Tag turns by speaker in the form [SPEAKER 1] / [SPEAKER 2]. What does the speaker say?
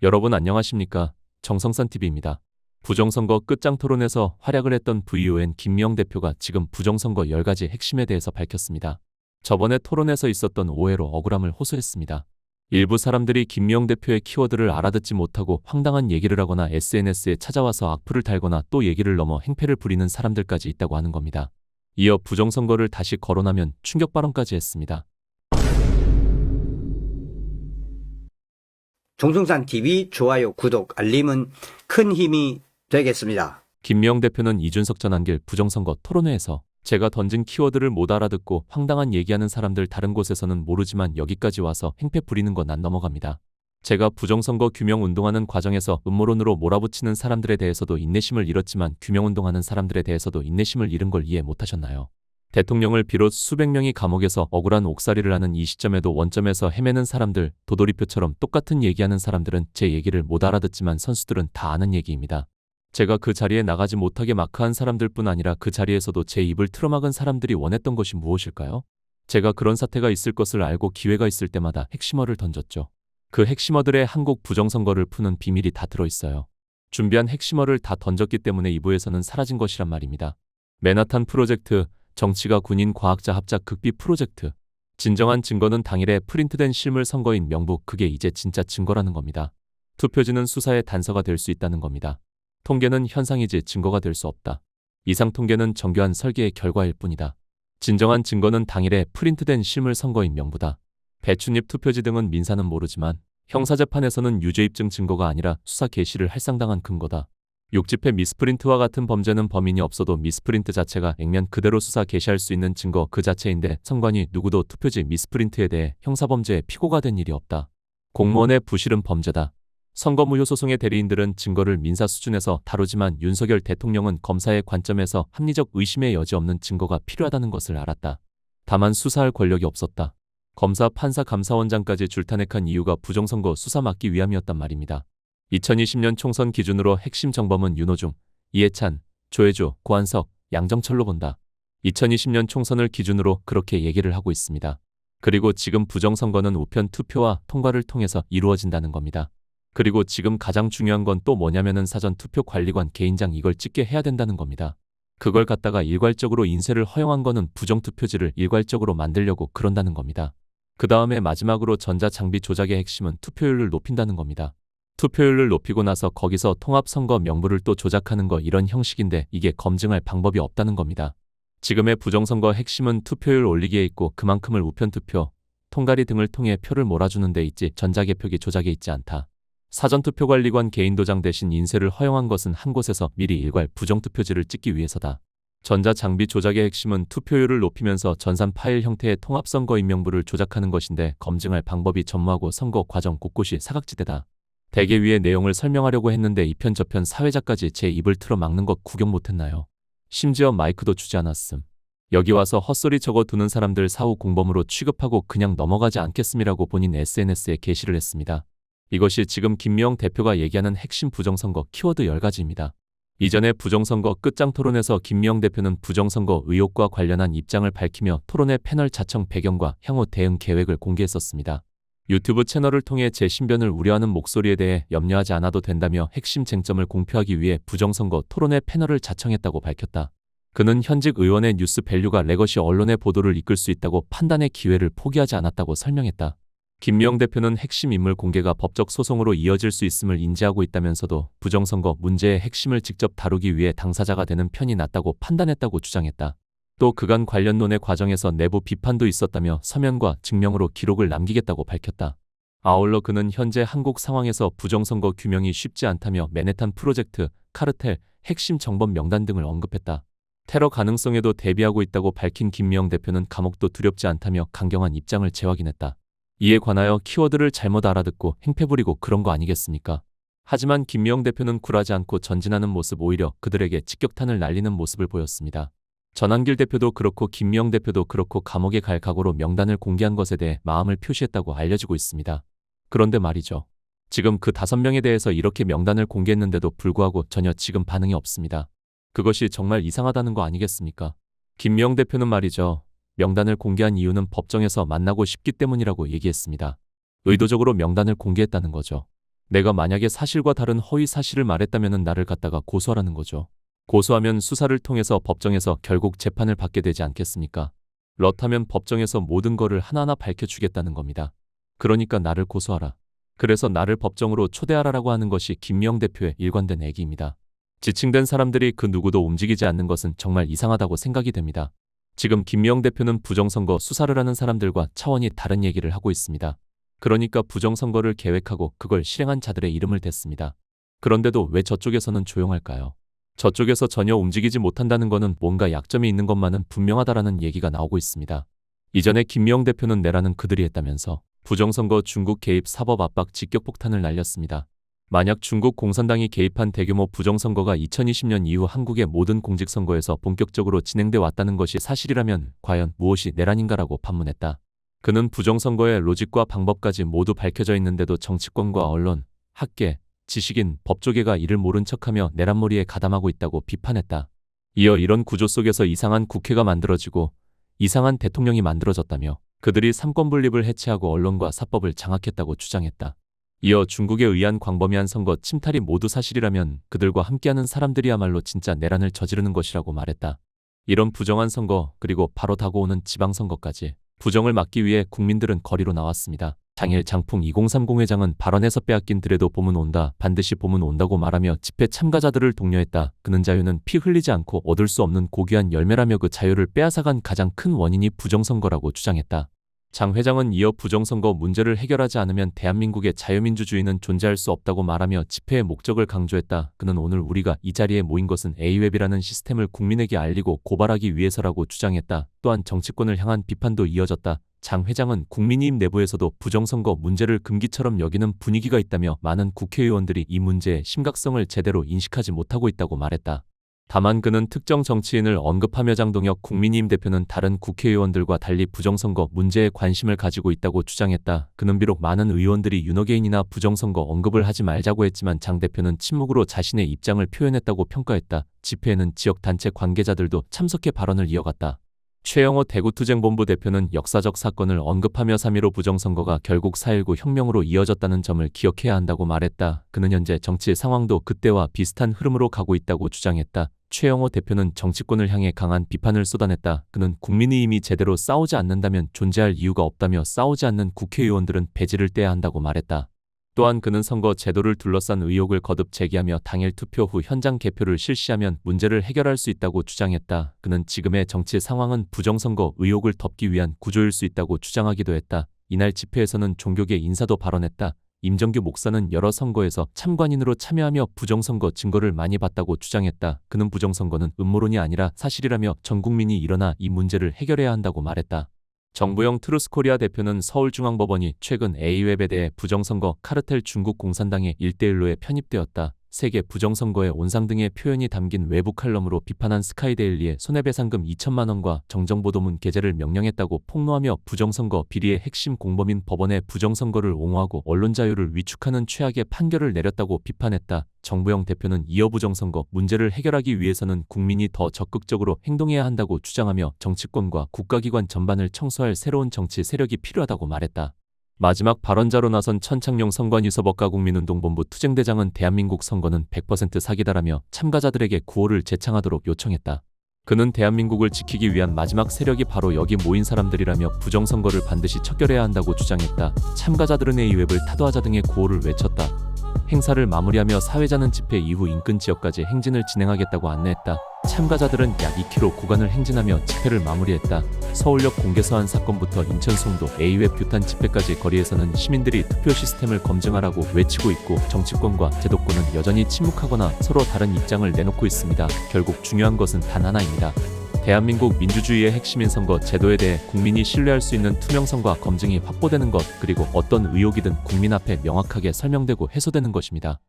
[SPEAKER 1] 여러분 안녕하십니까? 정성산TV입니다. 부정선거 끝장 토론에서 활약을 했던 VON 김미영 대표가 지금 부정선거 10가지 핵심에 대해서 밝혔습니다. 저번에 토론에서 있었던 오해로 억울함을 호소했습니다. 일부 사람들이 김미영 대표의 키워드를 알아듣지 못하고 황당한 얘기를 하거나 SNS에 찾아와서 악플을 달거나 또 얘기를 넘어 행패를 부리는 사람들까지 있다고 하는 겁니다. 이어 부정선거를 다시 거론하면 충격 발언까지 했습니다.
[SPEAKER 2] 정성산TV 좋아요, 구독, 알림은 큰 힘이 되겠습니다.
[SPEAKER 1] 김미영 대표는 이준석 전한길 부정선거 토론회에서 제가 던진 키워드를 못 알아듣고 황당한 얘기하는 사람들 다른 곳에서는 모르지만 여기까지 와서 행패 부리는 거 난 넘어갑니다. 제가 부정선거 규명 운동하는 과정에서 음모론으로 몰아붙이는 사람들에 대해서도 인내심을 잃었지만 규명 운동하는 사람들에 대해서도 인내심을 잃은 걸 이해 못하셨나요? 대통령을 비롯 수백 명이 감옥에서 억울한 옥살이를 하는 이 시점에도 원점에서 헤매는 사람들, 도돌이표처럼 똑같은 얘기하는 사람들은 제 얘기를 못 알아듣지만 선수들은 다 아는 얘기입니다. 제가 그 자리에 나가지 못하게 마크한 사람들뿐 아니라 그 자리에서도 제 입을 틀어막은 사람들이 원했던 것이 무엇일까요? 제가 그런 사태가 있을 것을 알고 기회가 있을 때마다 핵심어를 던졌죠. 그 핵심어들의 한국 부정선거를 푸는 비밀이 다 들어있어요. 준비한 핵심어를 다 던졌기 때문에 2부에서는 사라진 것이란 말입니다. 맨하탄 프로젝트, 정치가 군인 과학자 합작 극비 프로젝트. 진정한 증거는 당일에 프린트된 실물 선거인 명부, 그게 이제 진짜 증거라는 겁니다. 투표지는 수사의 단서가 될 수 있다는 겁니다. 통계는 현상이지 증거가 될 수 없다. 이상 통계는 정교한 설계의 결과일 뿐이다. 진정한 증거는 당일에 프린트된 실물 선거인 명부다. 배춧잎 투표지 등은 민사는 모르지만 형사재판에서는 유죄입증 증거가 아니라 수사 개시를 할상당한 근거다. 6집회 미스프린트와 같은 범죄는 범인이 없어도 미스프린트 자체가 액면 그대로 수사 개시할 수 있는 증거 그 자체인데 선관위 누구도 투표지 미스프린트에 대해 형사범죄의 피고가 된 일이 없다. 공무원의 부실은 범죄다. 선거무효 소송의 대리인들은 증거를 민사 수준에서 다루지만 윤석열 대통령은 검사의 관점에서 합리적 의심의 여지 없는 증거가 필요하다는 것을 알았다. 다만 수사할 권력이 없었다. 검사, 판사, 감사원장까지 줄타넥한 이유가 부정선거 수사 막기 위함이었단 말입니다. 2020년 총선 기준으로 핵심 정범은 윤호중, 이해찬, 조혜주, 고한석, 양정철로 본다. 2020년 총선을 기준으로 그렇게 얘기를 하고 있습니다. 그리고 지금 부정선거는 우편 투표와 통과를 통해서 이루어진다는 겁니다. 그리고 지금 가장 중요한 건 또 뭐냐면은 사전 투표 관리관 개인장 이걸 찍게 해야 된다는 겁니다. 그걸 갖다가 일괄적으로 인쇄를 허용한 거는 부정투표지를 일괄적으로 만들려고 그런다는 겁니다. 그 다음에 마지막으로 전자장비 조작의 핵심은 투표율을 높인다는 겁니다. 투표율을 높이고 나서 거기서 통합선거 명부를 또 조작하는 거 이런 형식인데 이게 검증할 방법이 없다는 겁니다. 지금의 부정선거 핵심은 투표율 올리기에 있고 그만큼을 우편투표, 통가리 등을 통해 표를 몰아주는 데 있지 전자개표기 조작에 있지 않다. 사전투표관리관 개인도장 대신 인쇄를 허용한 것은 한 곳에서 미리 일괄 부정투표지를 찍기 위해서다. 전자장비 조작의 핵심은 투표율을 높이면서 전산 파일 형태의 통합선거인 명부를 조작하는 것인데 검증할 방법이 전무하고 선거 과정 곳곳이 사각지대다. 대개 위의 내용을 설명하려고 했는데 이편 저편 사회자까지 제 입을 틀어 막는 것 구경 못했나요? 심지어 마이크도 주지 않았음. 여기 와서 헛소리 적어두는 사람들 사후 공범으로 취급하고 그냥 넘어가지 않겠음이라고 본인 SNS에 게시를 했습니다. 이것이 지금 김미영 대표가 얘기하는 핵심 부정선거 키워드 10가지입니다. 이전에 부정선거 끝장 토론에서 김미영 대표는 부정선거 의혹과 관련한 입장을 밝히며 토론의 패널 자청 배경과 향후 대응 계획을 공개했었습니다. 유튜브 채널을 통해 제 신변을 우려하는 목소리에 대해 염려하지 않아도 된다며 핵심 쟁점을 공표하기 위해 부정선거 토론회 패널을 자청했다고 밝혔다. 그는 현직 의원의 뉴스 밸류가 레거시 언론의 보도를 이끌 수 있다고 판단의 기회를 포기하지 않았다고 설명했다. 김미영 대표는 핵심 인물 공개가 법적 소송으로 이어질 수 있음을 인지하고 있다면서도 부정선거 문제의 핵심을 직접 다루기 위해 당사자가 되는 편이 낫다고 판단했다고 주장했다. 또 그간 관련 논의 과정에서 내부 비판도 있었다며 서면과 증명으로 기록을 남기겠다고 밝혔다. 아울러 그는 현재 한국 상황에서 부정선거 규명이 쉽지 않다며 맨해탄 프로젝트, 카르텔, 핵심 정범 명단 등을 언급했다. 테러 가능성에도 대비하고 있다고 밝힌 김미영 대표는 감옥도 두렵지 않다며 강경한 입장을 재확인했다. 이에 관하여 키워드를 잘못 알아듣고 행패 부리고 그런 거 아니겠습니까? 하지만 김미영 대표는 굴하지 않고 전진하는 모습, 오히려 그들에게 직격탄을 날리는 모습을 보였습니다. 전한길 대표도 그렇고 김미영 대표도 그렇고 감옥에 갈 각오로 명단을 공개한 것에 대해 마음을 표시했다고 알려지고 있습니다. 그런데 말이죠. 지금 그 5명에 대해서 이렇게 명단을 공개했는데도 불구하고 전혀 지금 반응이 없습니다. 그것이 정말 이상하다는 거 아니겠습니까? 김미영 대표는 말이죠. 명단을 공개한 이유는 법정에서 만나고 싶기 때문이라고 얘기했습니다. 의도적으로 명단을 공개했다는 거죠. 내가 만약에 사실과 다른 허위 사실을 말했다면 나를 갖다가 고소하라는 거죠. 고소하면 수사를 통해서 법정에서 결국 재판을 받게 되지 않겠습니까? 그렇다면 법정에서 모든 거를 하나하나 밝혀주겠다는 겁니다. 그러니까 나를 고소하라. 그래서 나를 법정으로 초대하라라고 하는 것이 김미영 대표의 일관된 애기입니다. 지칭된 사람들이 그 누구도 움직이지 않는 것은 정말 이상하다고 생각이 됩니다. 지금 김미영 대표는 부정선거 수사를 하는 사람들과 차원이 다른 얘기를 하고 있습니다. 그러니까 부정선거를 계획하고 그걸 실행한 자들의 이름을 댔습니다. 그런데도 왜 저쪽에서는 조용할까요? 저쪽에서 전혀 움직이지 못한다는 것은 뭔가 약점이 있는 것만은 분명하다라는 얘기가 나오고 있습니다. 이전에 김미영 대표는 내라는 그들이 했다면서 부정선거 중국 개입 사법 압박 직격폭탄을 날렸습니다. 만약 중국 공산당이 개입한 대규모 부정선거가 2020년 이후 한국의 모든 공직선거에서 본격적으로 진행돼 왔다는 것이 사실이라면 과연 무엇이 내란인가라고 반문했다. 그는 부정선거의 로직과 방법까지 모두 밝혀져 있는데도 정치권과 언론, 학계, 지식인, 법조계가 이를 모른 척하며 내란몰이에 가담하고 있다고 비판했다. 이어 이런 구조 속에서 이상한 국회가 만들어지고 이상한 대통령이 만들어졌다며 그들이 삼권분립을 해체하고 언론과 사법을 장악했다고 주장했다. 이어 중국에 의한 광범위한 선거 침탈이 모두 사실이라면 그들과 함께하는 사람들이야말로 진짜 내란을 저지르는 것이라고 말했다. 이런 부정한 선거 그리고 바로 다가오는 지방선거까지 부정을 막기 위해 국민들은 거리로 나왔습니다. 장일 장풍 2030 회장은 발언에서 빼앗긴 드레도 봄은 온다, 반드시 봄은 온다고 말하며 집회 참가자들을 독려했다. 그는 자유는 피 흘리지 않고 얻을 수 없는 고귀한 열매라며 그 자유를 빼앗아간 가장 큰 원인이 부정선거라고 주장했다. 장 회장은 이어 부정선거 문제를 해결하지 않으면 대한민국의 자유민주주의는 존재할 수 없다고 말하며 집회의 목적을 강조했다. 그는 오늘 우리가 이 자리에 모인 것은 A웹이라는 시스템을 국민에게 알리고 고발하기 위해서라고 주장했다. 또한 정치권을 향한 비판도 이어졌다. 장 회장은 국민의힘 내부에서도 부정선거 문제를 금기처럼 여기는 분위기가 있다며 많은 국회의원들이 이 문제의 심각성을 제대로 인식하지 못하고 있다고 말했다. 다만 그는 특정 정치인을 언급하며 장동혁 국민의힘 대표는 다른 국회의원들과 달리 부정선거 문제에 관심을 가지고 있다고 주장했다. 그는 비록 많은 의원들이 윤호개인이나 부정선거 언급을 하지 말자고 했지만 장 대표는 침묵으로 자신의 입장을 표현했다고 평가했다. 집회에는 지역 단체 관계자들도 참석해 발언을 이어갔다. 최영호 대구투쟁본부 대표는 역사적 사건을 언급하며 3.15 부정선거가 결국 4.19 혁명으로 이어졌다는 점을 기억해야 한다고 말했다. 그는 현재 정치 상황도 그때와 비슷한 흐름으로 가고 있다고 주장했다. 최영호 대표는 정치권을 향해 강한 비판을 쏟아냈다. 그는 국민의힘이 제대로 싸우지 않는다면 존재할 이유가 없다며 싸우지 않는 국회의원들은 배지를 떼야 한다고 말했다. 또한 그는 선거 제도를 둘러싼 의혹을 거듭 제기하며 당일 투표 후 현장 개표를 실시하면 문제를 해결할 수 있다고 주장했다. 그는 지금의 정치 상황은 부정선거 의혹을 덮기 위한 구조일 수 있다고 주장하기도 했다. 이날 집회에서는 종교계 인사도 발언했다. 임정규 목사는 여러 선거에서 참관인으로 참여하며 부정선거 증거를 많이 봤다고 주장했다. 그는 부정선거는 음모론이 아니라 사실이라며 전 국민이 일어나 이 문제를 해결해야 한다고 말했다. 정부영 트루스코리아 대표는 서울중앙법원이 최근 A웹에 대해 부정선거 카르텔 중국 공산당의 1대1로에 편입되었다. 세계 부정선거의 온상 등의 표현이 담긴 외부 칼럼으로 비판한 스카이데일리의 손해배상금 2천만 원과 정정보도문 게재를 명령했다고 폭로하며 부정선거 비리의 핵심 공범인 법원의 부정선거를 옹호하고 언론자유를 위축하는 최악의 판결을 내렸다고 비판했다. 정부영 대표는 이어 부정선거 문제를 해결하기 위해서는 국민이 더 적극적으로 행동해야 한다고 주장하며 정치권과 국가기관 전반을 청소할 새로운 정치 세력이 필요하다고 말했다. 마지막 발언자로 나선 천창용 선관위서법과 국민운동본부 투쟁대장은 대한민국 선거는 100% 사기다라며 참가자들에게 구호를 재창하도록 요청했다. 그는 대한민국을 지키기 위한 마지막 세력이 바로 여기 모인 사람들이라며 부정선거를 반드시 척결해야 한다고 주장했다. 참가자들은 A웹을 타도하자 등의 구호를 외쳤다. 행사를 마무리하며 사회자는 집회 이후 인근 지역까지 행진을 진행하겠다고 안내했다. 참가자들은 약 2km 구간을 행진하며 집회를 마무리했다. 서울역 공개서한 사건부터 인천 송도 A웹 규탄 집회까지 거리에서는 시민들이 투표 시스템을 검증하라고 외치고 있고 정치권과 제도권은 여전히 침묵하거나 서로 다른 입장을 내놓고 있습니다. 결국 중요한 것은 단 하나입니다. 대한민국 민주주의의 핵심인 선거 제도에 대해 국민이 신뢰할 수 있는 투명성과 검증이 확보되는 것, 그리고 어떤 의혹이든 국민 앞에 명확하게 설명되고 해소되는 것입니다.